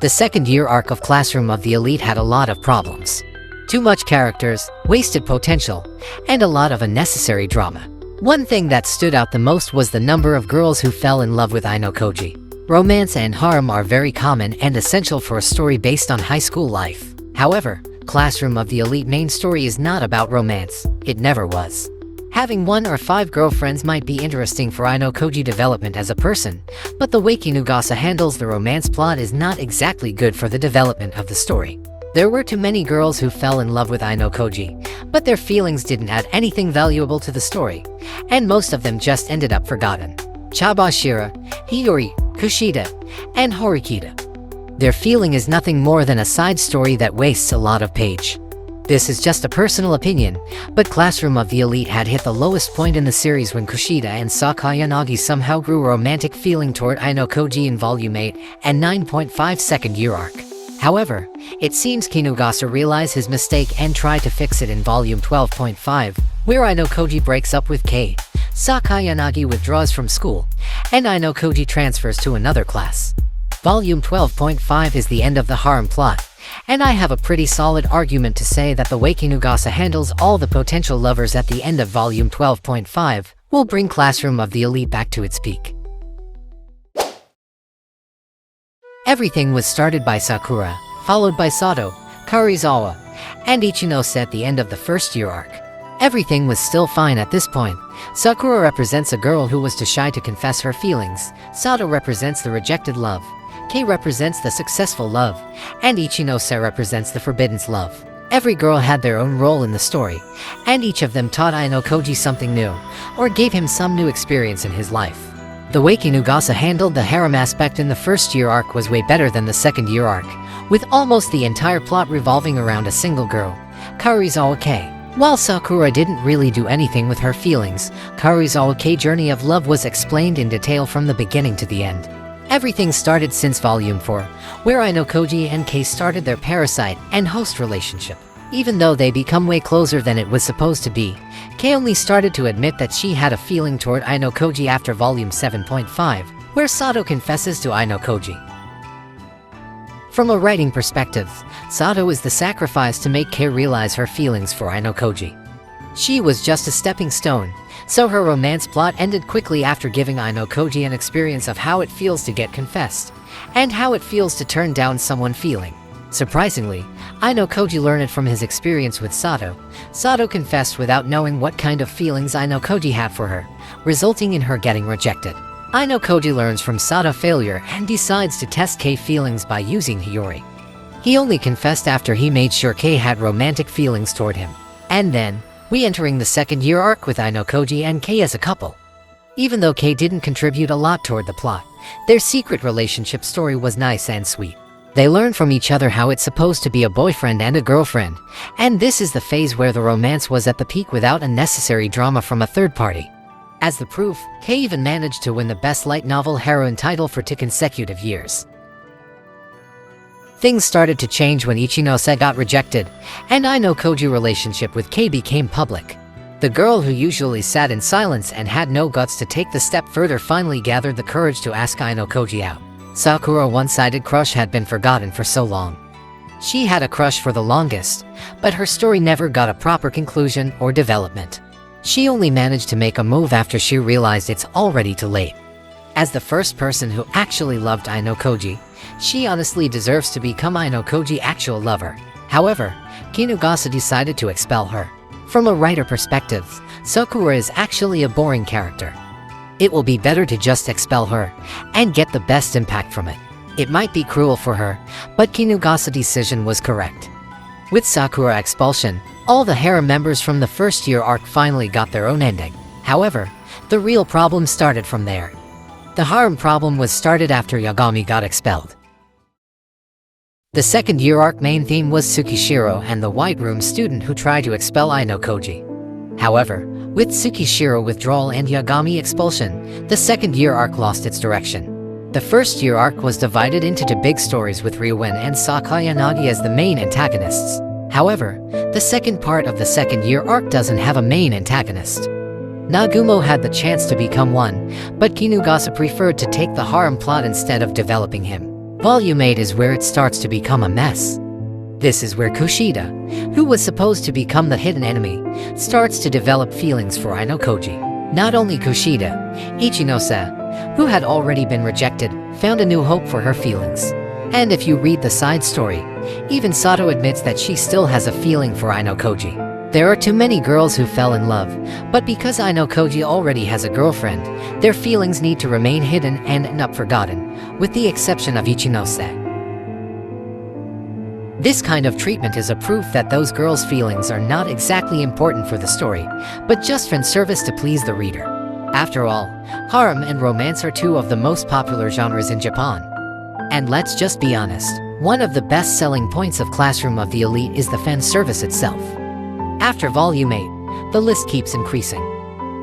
The second year arc of Classroom of the Elite had a lot of problems. Too much characters, wasted potential, and a lot of unnecessary drama. One thing that stood out the most was the number of girls who fell in love with Ayanokoji. Romance and harem are very common and essential for a story based on high school life. However, Classroom of the Elite main story is not about romance. It never was. Having 1 or 5 girlfriends might be interesting for Ayanokoji development as a person, but the way Kinugasa handles the romance plot is not exactly good for the development of the story. There were too many girls who fell in love with Ayanokoji, but their feelings didn't add anything valuable to the story, and most of them just ended up forgotten. Chabashira, Hiyori, Kushida, and Horikita. Their feeling is nothing more than a side story that wastes a lot of page. This is just a personal opinion, but Classroom of the Elite had hit the lowest point in the series when Kushida and Sakayanagi somehow grew a romantic feeling toward Ayanokoji in Volume 8 and 9.5 second year arc. However, it seems Kinugasa realized his mistake and tried to fix it in Volume 12.5, where Ayanokoji breaks up with Kei, Sakayanagi withdraws from school, and Ayanokoji transfers to another class. Volume 12.5 is the end of the harem plot, and I have a pretty solid argument to say that the way Kinugasa handles all the potential lovers at the end of Volume 12.5 will bring Classroom of the Elite back to its peak. Everything was started by Sakura, followed by Sato, Karizawa, and Ichinose at the end of the first year arc. Everything was still fine at this point. Sakura represents a girl who was too shy to confess her feelings, Sato represents the rejected love, Kei represents the successful love, and Ichinose represents the forbidden love. Every girl had their own role in the story, and each of them taught Ayanokoji something new, or gave him some new experience in his life. The way Kinugasa handled the harem aspect in the first year arc was way better than the second year arc, with almost the entire plot revolving around a single girl, Karizawa Kei. While Sakura didn't really do anything with her feelings, Karizawa Kei's journey of love was explained in detail from the beginning to the end. Everything started since Volume 4, where Ayanokoji and Kei started their parasite and host relationship. Even though they become way closer than it was supposed to be, Kei only started to admit that she had a feeling toward Ayanokoji after Volume 7.5, where Sato confesses to Ayanokoji. From a writing perspective, Sato is the sacrifice to make Kei realize her feelings for Ayanokoji. She was just a stepping stone, so her romance plot ended quickly after giving Ayanokoji an experience of how it feels to get confessed, and how it feels to turn down someone feeling. Surprisingly, Ayanokoji learned it from his experience with Sato. Sato confessed without knowing what kind of feelings Ayanokoji had for her, resulting in her getting rejected. Ayanokoji learns from Sato's failure and decides to test Kei's feelings by using Hiyori. He only confessed after he made sure Kei had romantic feelings toward him. And then, we entering the second year arc with Ayanokoji and Kei as a couple. Even though Kei didn't contribute a lot toward the plot, their secret relationship story was nice and sweet. They learn from each other how it's supposed to be a boyfriend and a girlfriend, and this is the phase where the romance was at the peak without unnecessary drama from a third party. As the proof, Kei even managed to win the Best Light Novel Heroine title for 2 consecutive years. Things started to change when Ichinose got rejected, and Ayanokoji's relationship with Kei became public. The girl who usually sat in silence and had no guts to take the step further finally gathered the courage to ask Ayanokoji out. Sakura's one-sided crush had been forgotten for so long. She had a crush for the longest, but her story never got a proper conclusion or development. She only managed to make a move after she realized it's already too late. As the first person who actually loved Ayanokoji, she honestly deserves to become Ayanokoji's actual lover. However, Kinugasa decided to expel her. From a writer perspective, Sakura is actually a boring character. It will be better to just expel her and get the best impact from it. It might be cruel for her, but Kinugasa's decision was correct. With Sakura expulsion, all the harem members from the first year arc finally got their own ending. However, the real problem started from there. The harem problem was started after Yagami got expelled. The second year arc main theme was Tsukishiro and the White Room student who tried to expel Ayanokoji. However, with Tsukishiro withdrawal and Yagami expulsion, the second year arc lost its direction. The first year arc was divided into 2 big stories with Ryuen and Sakayanagi as the main antagonists. However, the second part of the second year arc doesn't have a main antagonist. Nagumo had the chance to become one, but Kinugasa preferred to take the harem plot instead of developing him. Volume 8 is where it starts to become a mess. This is where Kushida, who was supposed to become the hidden enemy, starts to develop feelings for Ayanokoji. Not only Kushida, Ichinose, who had already been rejected, found a new hope for her feelings. And if you read the side story, even Sato admits that she still has a feeling for Ayanokoji. There are too many girls who fell in love, but because Ayanokoji already has a girlfriend, their feelings need to remain hidden and not forgotten, with the exception of Ichinose. This kind of treatment is a proof that those girls' feelings are not exactly important for the story, but just fan service to please the reader. After all, harem and romance are two of the most popular genres in Japan. And let's just be honest, one of the best-selling points of Classroom of the Elite is the fan service itself. After Volume 8, the list keeps increasing.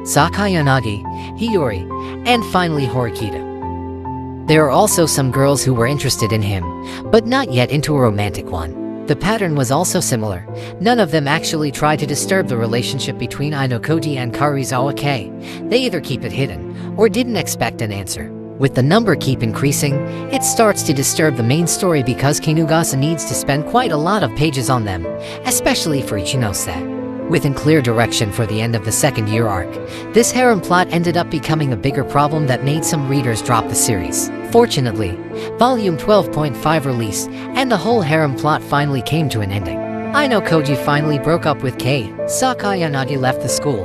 Sakayanagi, Hiyori, and finally Horikita. There are also some girls who were interested in him, but not yet into a romantic one. The pattern was also similar. None of them actually tried to disturb the relationship between Ayanokoji and Karuizawa Kei. They either keep it hidden, or didn't expect an answer. With the number keep increasing, it starts to disturb the main story because Kinugasa needs to spend quite a lot of pages on them, especially for Ichinose. With unclear direction for the end of the second year arc, this harem plot ended up becoming a bigger problem that made some readers drop the series. Fortunately, Volume 12.5 released, and the whole harem plot finally came to an ending. Ayanokoji finally broke up with Kei, Sakayanagi left the school,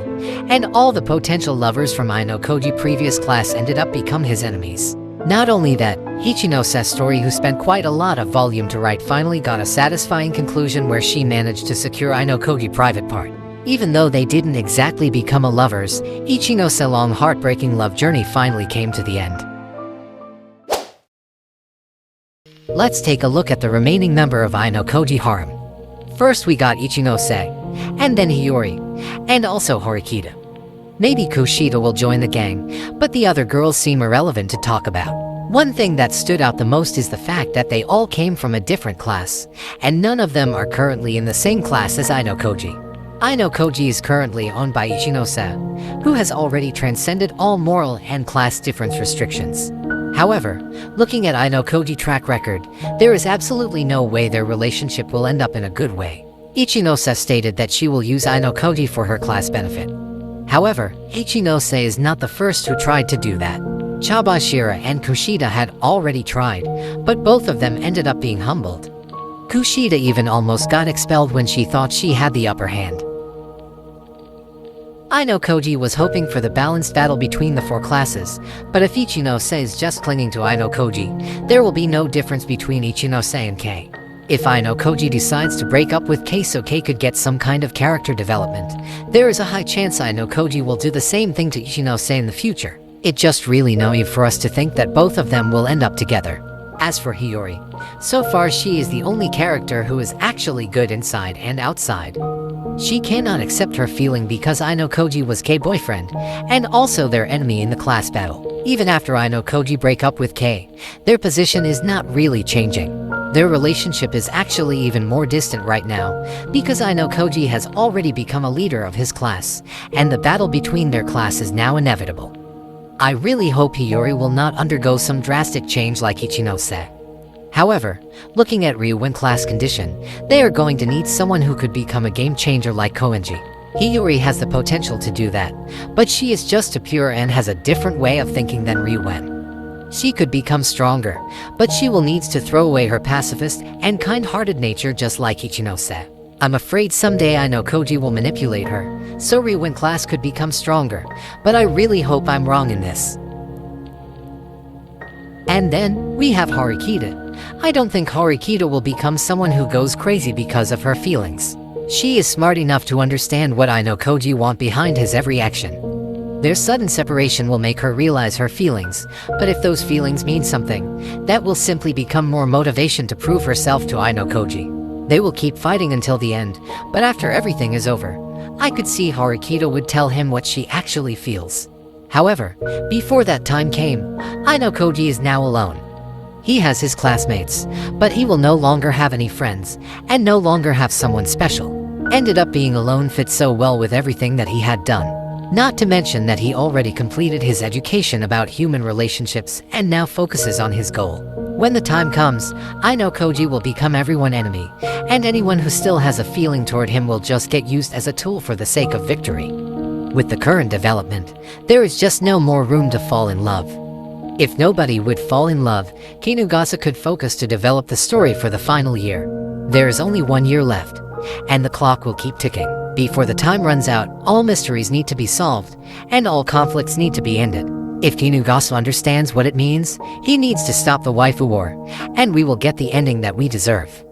and all the potential lovers from Ayanokoji's previous class ended up become his enemies. Not only that, Ichinose story, who spent quite a lot of volume to write, finally got a satisfying conclusion where she managed to secure Ayanokoji's private part. Even though they didn't exactly become a lovers, Ichinose long heartbreaking love journey finally came to the end. Let's take a look at the remaining member of Ayanokoji harem. First we got Ichinose, and then Hiyori, and also Horikita. Maybe Kushida will join the gang, but the other girls seem irrelevant to talk about. One thing that stood out the most is the fact that they all came from a different class, and none of them are currently in the same class as Ayanokoji. Ayanokoji is currently owned by Ichinose, who has already transcended all moral and class difference restrictions. However, looking at Ayanokoji's track record, there is absolutely no way their relationship will end up in a good way. Ichinose stated that she will use Ayanokoji for her class benefit. However, Ichinose is not the first who tried to do that. Chabashira and Kushida had already tried, but both of them ended up being humbled. Kushida even almost got expelled when she thought she had the upper hand. Ayanokoji was hoping for the balanced battle between the four classes, but if Ichinose is just clinging to Ayanokoji, there will be no difference between Ichinose and Kei. If Ayanokoji decides to break up with Kei so Kei could get some kind of character development, there is a high chance Ayanokoji will do the same thing to Ichinose in the future. It's just really naive for us to think that both of them will end up together. As for Hiyori, so far she is the only character who is actually good inside and outside. She cannot accept her feeling because Ayanokoji was Kei's boyfriend, and also their enemy in the class battle. Even after Ayanokoji break up with Kei, their position is not really changing. Their relationship is actually even more distant right now, because Ayanokoji has already become a leader of his class, and the battle between their class is now inevitable. I really hope Hiyori will not undergo some drastic change like Ichinose. However, looking at Ryuin class condition, they are going to need someone who could become a game changer like Koenji. Hiyori has the potential to do that, but she is just a pure and has a different way of thinking than Ryuin. She could become stronger, but she will need to throw away her pacifist and kind-hearted nature just like Ichinose. I'm afraid someday Ayanokoji will manipulate her, so Ryuin class could become stronger, but I really hope I'm wrong in this. And then, we have Horikita. I don't think Horikita will become someone who goes crazy because of her feelings. She is smart enough to understand what Ayanokoji wants behind his every action. Their sudden separation will make her realize her feelings, but if those feelings mean something, that will simply become more motivation to prove herself to Ayanokoji. They will keep fighting until the end, but after everything is over, I could see Horikita would tell him what she actually feels. However, before that time came, Ayanokoji is now alone. He has his classmates, but he will no longer have any friends, and no longer have someone special. Ended up being alone fits so well with everything that he had done. Not to mention that he already completed his education about human relationships and now focuses on his goal. When the time comes, Ayanokoji will become everyone's enemy, and anyone who still has a feeling toward him will just get used as a tool for the sake of victory. With the current development, there is just no more room to fall in love. If nobody would fall in love, Kinugasa could focus to develop the story for the final year. There is only 1 year left, and the clock will keep ticking. Before the time runs out, all mysteries need to be solved, and all conflicts need to be ended. If Kinugasa understands what it means, he needs to stop the waifu war, and we will get the ending that we deserve.